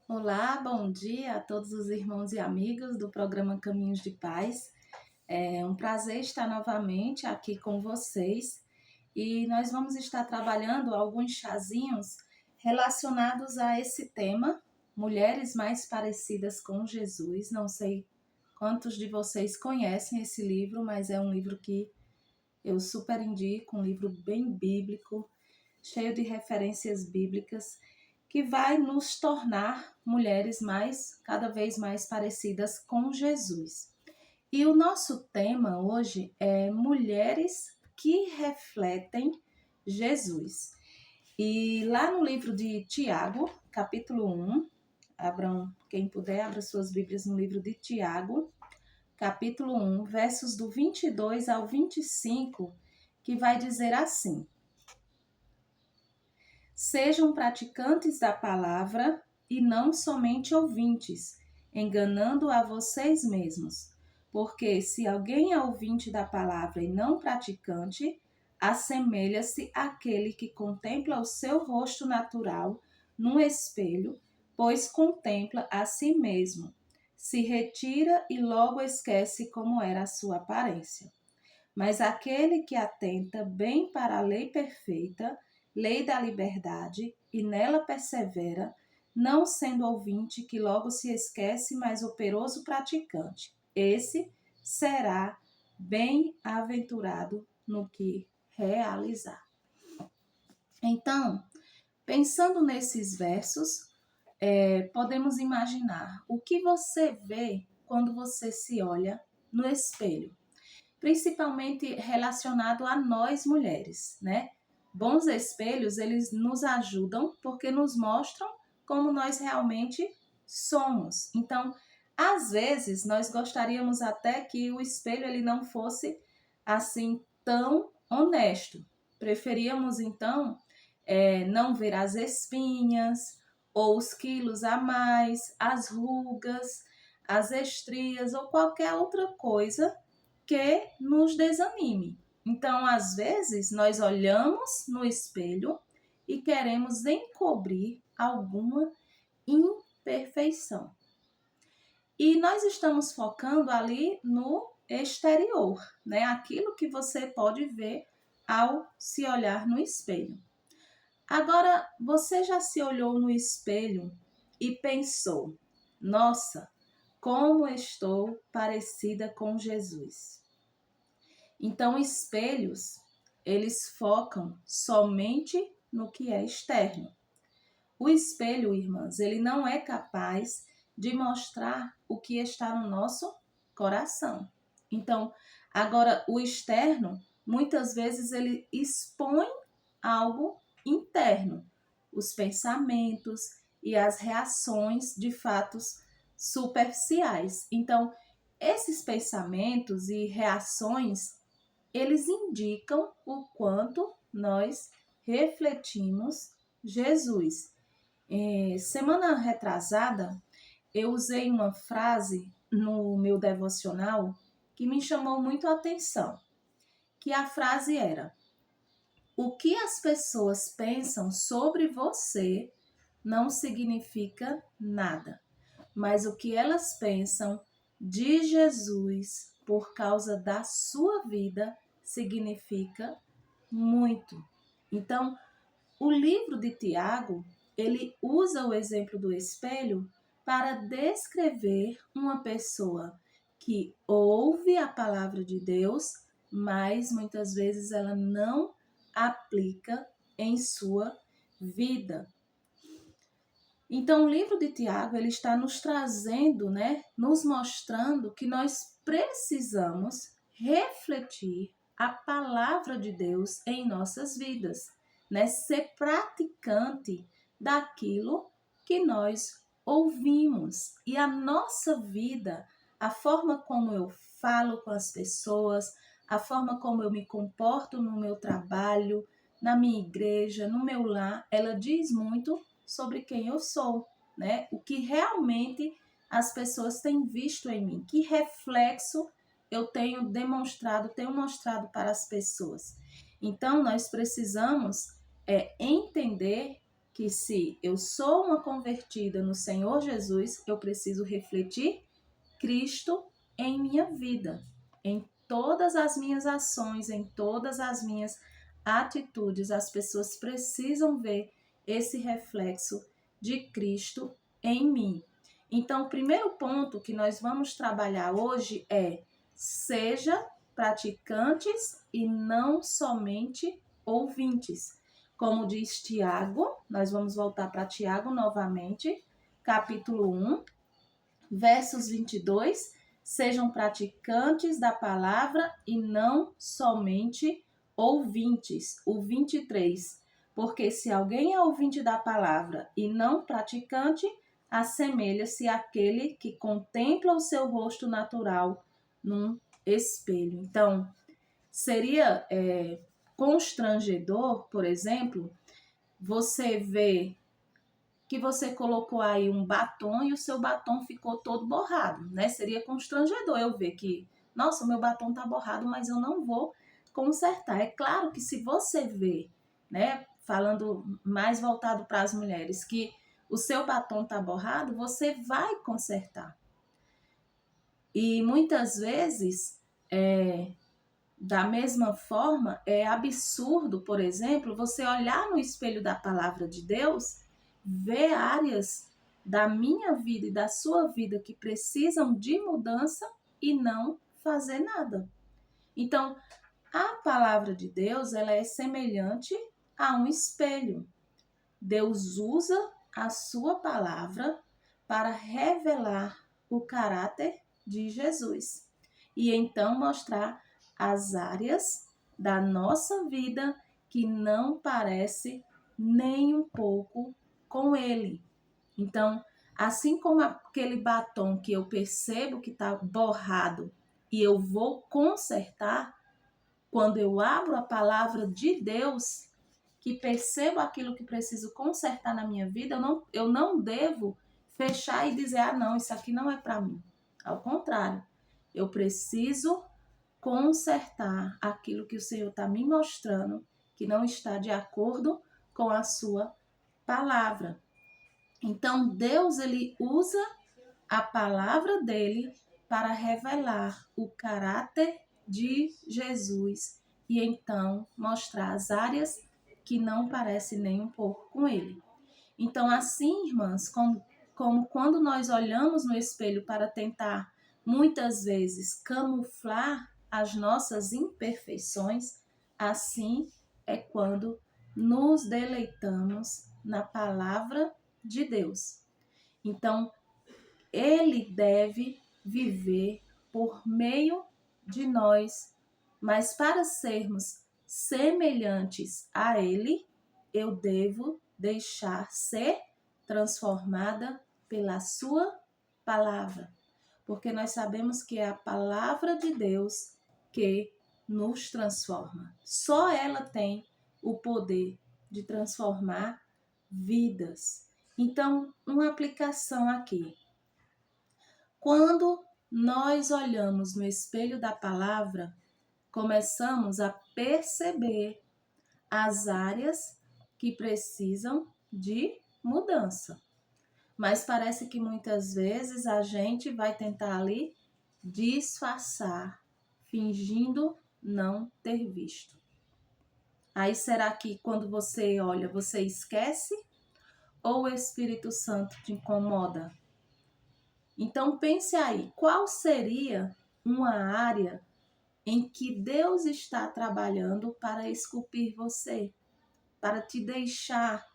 Olá, bom dia a todos os irmãos e amigos do programa Caminhos de Paz. É um prazer estar novamente aqui com vocês e nós vamos estar trabalhando alguns chazinhos relacionados a esse tema, mulheres mais parecidas com Jesus. Não sei quantos de vocês conhecem esse livro, mas é um livro que eu super indico, um livro bem bíblico, cheio de referências bíblicas que vai nos tornar mulheres cada vez mais parecidas com Jesus. E o nosso tema hoje é mulheres que refletem Jesus. E lá no livro de Tiago, capítulo 1, quem puder, abra suas Bíblias no livro de Tiago, capítulo 1, versos do 22 ao 25, que vai dizer assim: Sejam praticantes da palavra e não somente ouvintes, enganando a vocês mesmos. Porque se alguém é ouvinte da palavra e não praticante, assemelha-se àquele que contempla o seu rosto natural num espelho, pois contempla a si mesmo. Se retira e logo esquece como era a sua aparência. Mas aquele que atenta bem para a lei perfeita, lei da liberdade, e nela persevera, não sendo ouvinte que logo se esquece, mas operoso praticante, esse será bem-aventurado no que realizar. Então, pensando nesses versos, podemos imaginar o que você vê quando você se olha no espelho, principalmente relacionado a nós mulheres, né? Bons espelhos, eles nos ajudam porque nos mostram como nós realmente somos. Então, às vezes, nós gostaríamos até que o espelho ele não fosse assim tão honesto. Preferíamos, então, não ver as espinhas ou os quilos a mais, as rugas, as estrias ou qualquer outra coisa que nos desanime. Então, às vezes, nós olhamos no espelho e queremos encobrir alguma imperfeição. E nós estamos focando ali no exterior, né? Aquilo que você pode ver ao se olhar no espelho. Agora, você já se olhou no espelho e pensou: nossa, como estou parecida com Jesus? Então, espelhos, eles focam somente no que é externo. O espelho, irmãs, ele não é capaz de mostrar o que está no nosso coração. Então, agora, o externo, muitas vezes, ele expõe algo interno, os pensamentos e as reações de fatos superficiais. Então, esses pensamentos e reações eles indicam o quanto nós refletimos Jesus. Semana retrasada, eu usei uma frase no meu devocional que me chamou muito a atenção, que a frase era: o que as pessoas pensam sobre você não significa nada, mas o que elas pensam de Jesus por causa da sua vida significa muito. Então, o livro de Tiago, ele usa o exemplo do espelho para descrever uma pessoa que ouve a palavra de Deus, mas muitas vezes ela não aplica em sua vida. Então, o livro de Tiago, ele está nos trazendo, né, nos mostrando que nós precisamos refletir a palavra de Deus em nossas vidas, né, ser praticante daquilo que nós ouvimos. E a nossa vida, a forma como eu falo com as pessoas, a forma como eu me comporto no meu trabalho, na minha igreja, no meu lar, ela diz muito sobre quem eu sou, né? O que realmente as pessoas têm visto em mim, que reflexo eu tenho mostrado para as pessoas. Então, nós precisamos entender que se eu sou uma convertida no Senhor Jesus, eu preciso refletir Cristo em minha vida, em todas as minhas ações, em todas as minhas atitudes. As pessoas precisam ver esse reflexo de Cristo em mim. Então, o primeiro ponto que nós vamos trabalhar hoje é: seja praticantes e não somente ouvintes. Como diz Tiago, nós vamos voltar para Tiago novamente, capítulo 1, versos 22, sejam praticantes da palavra e não somente ouvintes. O 23, porque se alguém é ouvinte da palavra e não praticante, assemelha-se àquele que contempla o seu rosto natural num espelho. Então, seria constrangedor, por exemplo, você ver que você colocou aí um batom e o seu batom ficou todo borrado, né? Seria constrangedor eu ver que, nossa, o meu batom tá borrado, mas eu não vou consertar. É claro que se você vê, né, falando mais voltado para as mulheres, que o seu batom tá borrado, você vai consertar. E muitas vezes, da mesma forma, é absurdo, por exemplo, você olhar no espelho da palavra de Deus, ver áreas da minha vida e da sua vida que precisam de mudança e não fazer nada. Então, a palavra de Deus, ela é semelhante a um espelho. Deus usa a sua palavra para revelar o caráter de Jesus e então mostrar as áreas da nossa vida que não parece nem um pouco com ele. Então, assim como aquele batom que eu percebo que está borrado e eu vou consertar, quando eu abro a palavra de Deus, que percebo aquilo que preciso consertar na minha vida, eu não devo fechar e dizer, não, isso aqui não é para mim. Ao contrário, eu preciso consertar aquilo que o Senhor está me mostrando que não está de acordo com a sua palavra. Então, Deus, ele usa a palavra dele para revelar o caráter de Jesus e então mostrar as áreas que não parecem nem um pouco com ele. Então, assim, irmãs, como quando nós olhamos no espelho para tentar, muitas vezes, camuflar as nossas imperfeições, assim é quando nos deleitamos na palavra de Deus. Então, ele deve viver por meio de nós, mas para sermos semelhantes a ele, eu devo deixar ser transformada pela sua palavra, porque nós sabemos que é a palavra de Deus que nos transforma. Só ela tem o poder de transformar vidas. Então, uma aplicação aqui. Quando nós olhamos no espelho da palavra, começamos a perceber as áreas que precisam de mudança. Mas parece que muitas vezes a gente vai tentar ali disfarçar, fingindo não ter visto. Aí será que quando você olha, você esquece? Ou o Espírito Santo te incomoda? Então pense aí, qual seria uma área em que Deus está trabalhando para esculpir você, para te deixar,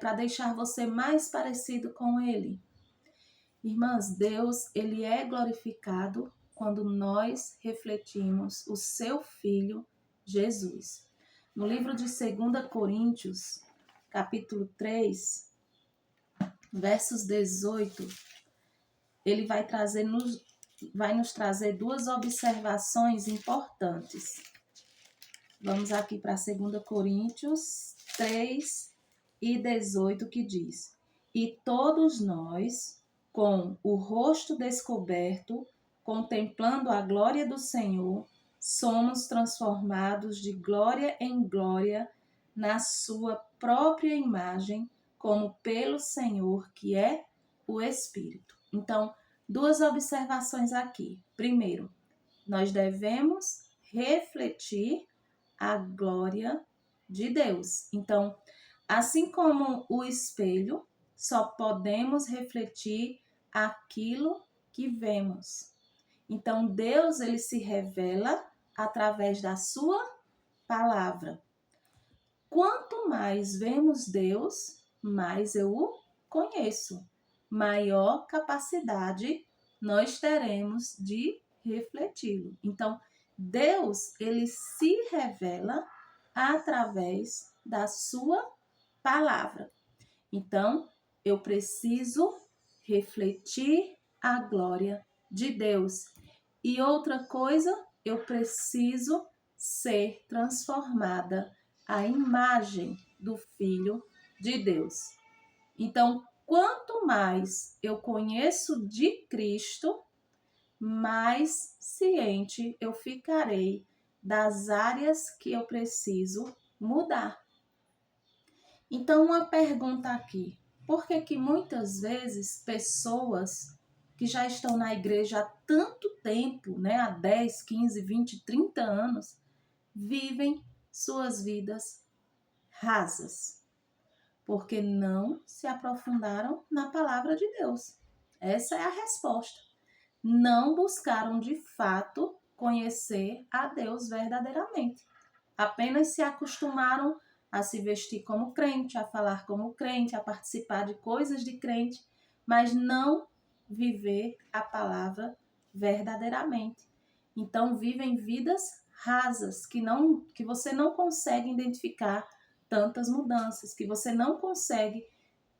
para deixar você mais parecido com Ele? Irmãs, Deus, Ele é glorificado quando nós refletimos o seu Filho, Jesus. No livro de 2 Coríntios, capítulo 3, versos 18, ele vai nos trazer duas observações importantes. Vamos aqui para 2 Coríntios 3 e 18, que diz: E todos nós, com o rosto descoberto, contemplando a glória do Senhor, somos transformados de glória em glória na sua própria imagem, como pelo Senhor, que é o Espírito. Então, duas observações aqui. Primeiro, nós devemos refletir a glória de Deus. Então, assim como o espelho, só podemos refletir aquilo que vemos. Então, Deus, ele se revela através da sua palavra. Quanto mais vemos Deus, mais eu o conheço. Maior capacidade nós teremos de refleti-lo. Então, Deus, ele se revela através da sua palavra. Então, eu preciso refletir a glória de Deus. E outra coisa, eu preciso ser transformada à imagem do Filho de Deus. Então, quanto mais eu conheço de Cristo, mais ciente eu ficarei das áreas que eu preciso mudar. Então, uma pergunta aqui. Por que muitas vezes pessoas que já estão na igreja há tanto tempo, né, há 10, 15, 20, 30 anos, vivem suas vidas rasas? Porque não se aprofundaram na palavra de Deus. Essa é a resposta. Não buscaram de fato conhecer a Deus verdadeiramente. Apenas se acostumaram a se vestir como crente, a falar como crente, a participar de coisas de crente, mas não viver a palavra verdadeiramente. Então vivem vidas rasas que você não consegue identificar tantas mudanças, que você não consegue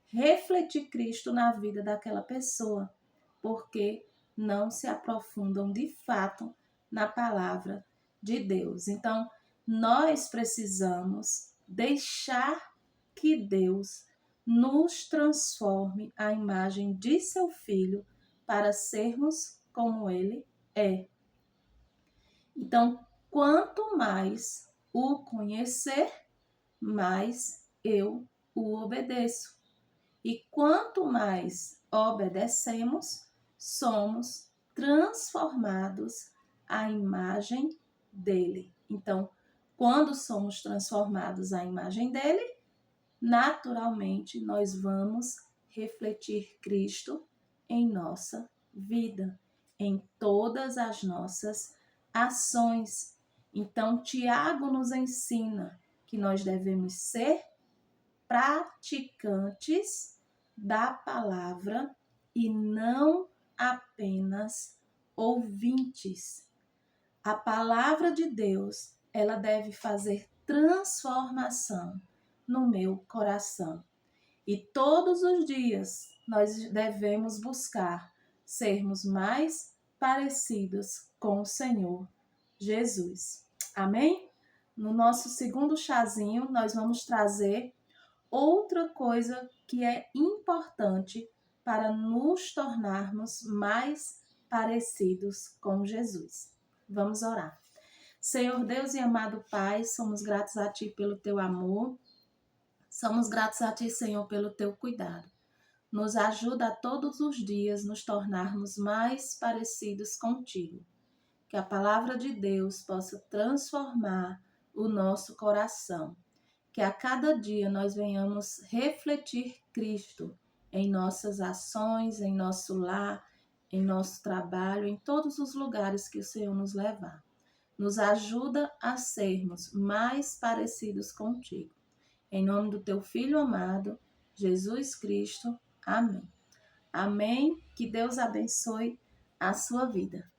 refletir Cristo na vida daquela pessoa, porque não se aprofundam de fato na palavra de Deus. Então, nós precisamos deixar que Deus nos transforme à imagem de seu Filho para sermos como Ele é. Então, quanto mais o conhecer, mais eu o obedeço. E quanto mais obedecemos, somos transformados à imagem dele. Então, quando somos transformados à imagem dele, naturalmente nós vamos refletir Cristo em nossa vida, em todas as nossas ações. Então, Tiago nos ensina que nós devemos ser praticantes da palavra e não apenas ouvintes. A palavra de Deus, ela deve fazer transformação no meu coração. E todos os dias nós devemos buscar sermos mais parecidos com o Senhor Jesus. Amém? No nosso segundo chazinho, nós vamos trazer outra coisa que é importante para nos tornarmos mais parecidos com Jesus. Vamos orar. Senhor Deus e amado Pai, somos gratos a Ti pelo Teu amor, somos gratos a Ti, Senhor, pelo Teu cuidado. Nos ajuda a todos os dias nos tornarmos mais parecidos contigo. Que a palavra de Deus possa transformar o nosso coração. Que a cada dia nós venhamos refletir Cristo em nossas ações, em nosso lar, em nosso trabalho, em todos os lugares que o Senhor nos levar. Nos ajuda a sermos mais parecidos contigo. Em nome do Teu Filho amado, Jesus Cristo. Amém. Amém. Que Deus abençoe a sua vida.